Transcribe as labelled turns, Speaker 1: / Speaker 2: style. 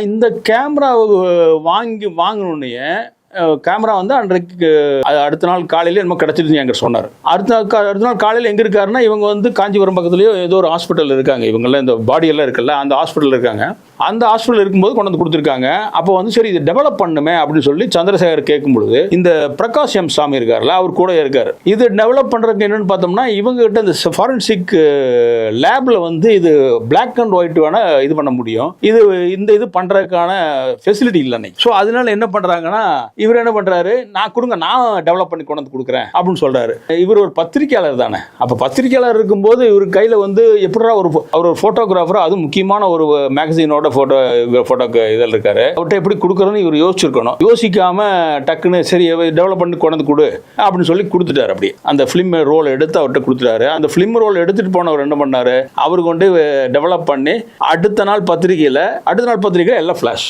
Speaker 1: இந்த camera வாங்கணுன்னே camera வந்து அன்றைக்கு அடுத்த நாள் காலையில் என்னமோ கிடச்சிருச்சு என்கிட்ட சொன்னார். அடுத்த நாள் காலையில் எங்கே இருக்காருன்னா, இவங்க வந்து காஞ்சிபுரம் பக்கத்துலேயோ ஏதோ ஒரு ஹாஸ்பிட்டல் இருக்காங்க, இவங்கெல்லாம் இந்த பாடியெல்லாம் இருக்குல்ல, அந்த ஹாஸ்பிட்டல் இருக்காங்க. அந்த ஹாஸ்பிட்டல் இருக்கும்போது கொண்டு வந்து கொடுத்துருக்காங்க. அப்போ வந்து சரி இது டெவலப் பண்ணுமே அப்படின்னு சொல்லி சந்திரசேகர் கேட்கும் பொழுது, இந்த பிரகாஷ் எம் சாமி இருக்கார்ல, அவர் கூட இருக்கார். இது டெவலப் பண்ணுறதுக்கு என்னென்னு பார்த்தோம்னா, இவங்க கிட்ட இந்த ஃபாரன்சிக் லேபில் வந்து இது பிளாக் அண்ட் ஒயிட் வேணால் இது பண்ண முடியும், இது பண்ணுறதுக்கான ஃபெசிலிட்டி இல்லைன்னு. ஸோ அதனால என்ன பண்ணுறாங்கன்னா, இவர் என்ன பண்றாரு, நான் டெவலப் பண்ணி கொண்டு வந்து கொடுக்குறேன் அப்படின்னு சொல்றாரு. இவர் ஒரு பத்திரிகையாளர் தானே. அப்ப பத்திரிகையாளர் இருக்கும்போது இவர் கையில வந்து எப்படா ஒரு போட்டோகிராஃபர், அது முக்கியமான ஒரு மேகசினோட போட்டோ இதில் இருக்காரு, அவர்கிட்ட எப்படி கொடுக்குறதுன்னு இவர் யோசிச்சிருக்கணும். யோசிக்காம டக்குன்னு சரி டெவலப் பண்ணி கொண்டு வந்து கொடு அப்படின்னு சொல்லி கொடுத்துட்டாரு. அப்படி அந்த பிலிம் ரோல் எடுத்து அவர்கிட்ட கொடுத்துட்டாரு. அந்த பிலிம் ரோல் எடுத்துட்டு போனவர் என்ன பண்ணாரு, அவர் கொண்டு டெவலப் பண்ணி அடுத்த நாள் பத்திரிகை எல்லாம் ஃபிளாஷ்.